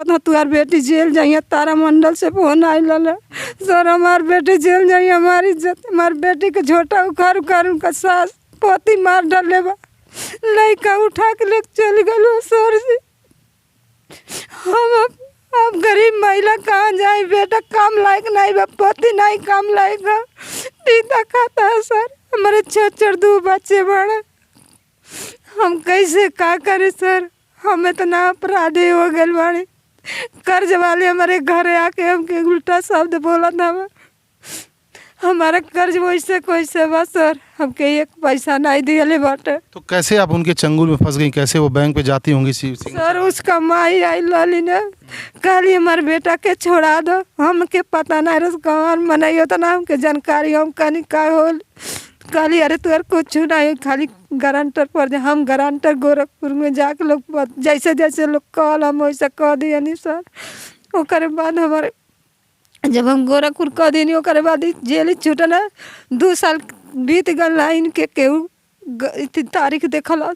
ना तुम्हार बेटी जेल जाइए, तारा मंडल से फोन आयल है सर हमार बेटी जेल जाइए, हमारी इज्जत हमार बेटी के झोटा उखाड़ उखाड़ उनका सास पोती मार डाले बा, लड़का उठा के लेके चल गए सर जी। हम अब गरीब महिला कहाँ जाए, बेटा काम लायक नहीं बा, पति नहीं काम लायक है, पीता खाता है सर, हमारे छह दो बच्चे बड़े, हम कैसे का करें सर, हम इतना अपराधी हो गए बाड़े। कर्ज वाले हमारे घरे आके हमके उल्टा शब्द बोला था, हमारा कर्ज वैसे कैसे बा सर, हमके एक पैसा नहीं दिए बाटे। तो कैसे आप उनके चंगुल में फंस गई, कैसे वो बैंक पे जाती होंगी? सर उसका माई आई लाली ने कहली हमारे बेटा के छोड़ा दो, हमके पता नहीं रस कहाँ मनाई होता ना, हमके जानकारी हम कहीं का होल कहली अरे तुअर कुछ नहीं, खाली गारंटर पर जा, हम गारंटर गोरखपुर में जाके लोग जैसे जैसे लोग कहल हम वैसे कह दिए नहीं सर। ओकर बाद हमारे जब हम गोरखपुर कह दी ओकर बाद जेल छूटल, 2 साल बीत गल लाइन के केहू तारीख देखल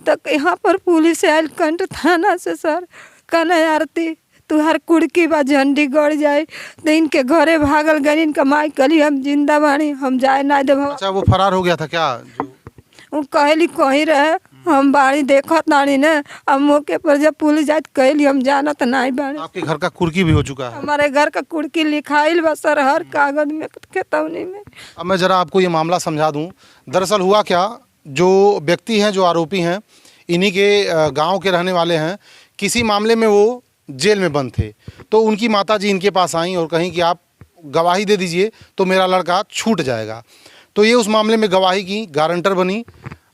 तक यहाँ पर पुलिस आयल कंट थाना से सर, कहना आरती तुहार कुड़की बा झंडी गड़ जाए, तो इनके घरे भागल गए, इनका माई कली हम जिंदा बानी, हम जाए ना दे। अच्छा वो फरार हो गया था क्या? वो कहली कहीं रहे, हम बाड़ी देखत नानी ने, अब मौके पर जब पुलिस जाए कहली हम जानत नहीं बाड़ी। आपके घर का कुर्की भी हो चुका है? हमारे घर का कुड़की लिखाइल बा सर हर कागज में खेतौनी में। अब मैं ज़रा आपको ये मामला समझा दूं। दरअसल हुआ क्या, जो व्यक्ति हैं, जो आरोपी हैं, इन्हीं के गांव के रहने वाले हैं। किसी मामले में वो जेल में बंद थे, तो उनकी माताजी इनके पास आई और कहीं कि आप गवाही दे दीजिए तो मेरा लड़का छूट जाएगा। तो ये उस मामले में गवाही की, गारंटर बनी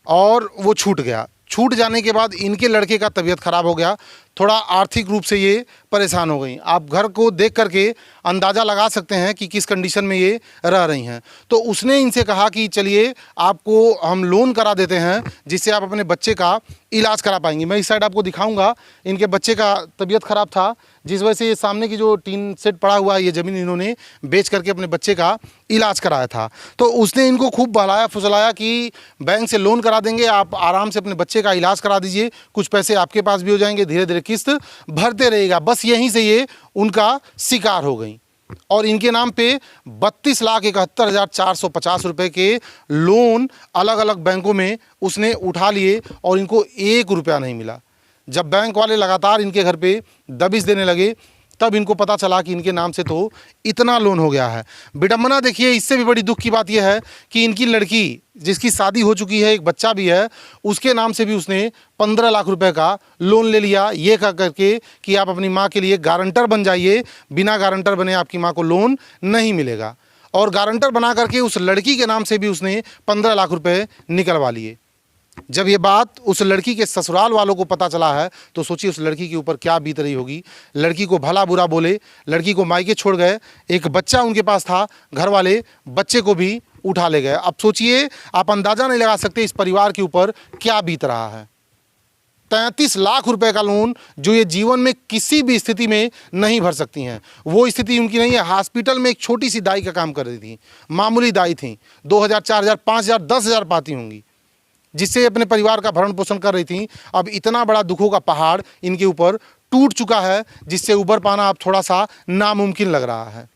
और वो छूट गया। छूट जाने के बाद इनके लड़के का तबीयत ख़राब हो गया, थोड़ा आर्थिक रूप से ये परेशान हो गई। आप घर को देख करके अंदाज़ा लगा सकते हैं कि किस कंडीशन में ये रह रही हैं। तो उसने इनसे कहा कि चलिए आपको हम लोन करा देते हैं जिससे आप अपने बच्चे का इलाज करा पाएंगे। मैं इस साइड आपको दिखाऊंगा, इनके बच्चे का तबीयत ख़राब था, जिस वजह से ये सामने की जो टीन सेट पड़ा हुआ है, ये ज़मीन इन्होंने बेच करके अपने बच्चे का इलाज कराया था। तो उसने इनको खूब बहलाया फुसलाया कि बैंक से लोन करा देंगे, आप आराम से अपने बच्चे का इलाज करा दीजिए, कुछ पैसे आपके पास भी हो जाएंगे, धीरे धीरे किस्त भरते रहेगा। बस यहीं से ये उनका शिकार हो गई और इनके नाम पे 32,71,450 रुपये के लोन अलग अलग बैंकों में उसने उठा लिए और इनको 1 रुपया नहीं मिला। जब बैंक वाले लगातार इनके घर पे दबिश देने लगे, तब इनको पता चला कि इनके नाम से तो इतना लोन हो गया है। विडम्बना देखिए, इससे भी बड़ी दुख की बात यह है कि इनकी लड़की जिसकी शादी हो चुकी है, एक बच्चा भी है, उसके नाम से भी उसने 15 लाख रुपए का लोन ले लिया, ये कह करके कि आप अपनी माँ के लिए गारंटर बन जाइए, बिना गारंटर बने आपकी माँ को लोन नहीं मिलेगा। और गारंटर बना करके उस लड़की के नाम से भी उसने 15 लाख रुपए निकलवा लिए। जब ये बात उस लड़की के ससुराल वालों को पता चला है तो सोचिए उस लड़की के ऊपर क्या बीत रही होगी। लड़की को भला बुरा बोले, लड़की को मायके छोड़ गए, एक बच्चा उनके पास था, घर वाले बच्चे को भी उठा ले गए। अब सोचिए, आप अंदाज़ा नहीं लगा सकते इस परिवार के ऊपर क्या बीत रहा है। 33 लाख रुपए का लोन जो ये जीवन में किसी भी स्थिति में नहीं भर सकती हैं। वो स्थिति उनकी नहीं है। हॉस्पिटल में एक छोटी सी दाई का काम कर रही थी, मामूली दाई थी, 2,000, 4,000, 5,000, 10,000 पाती होंगी, जिससे अपने परिवार का भरण पोषण कर रही थी। अब इतना बड़ा दुखों का पहाड़ इनके ऊपर टूट चुका है, जिससे उबर पाना अब थोड़ा सा नामुमकिन लग रहा है।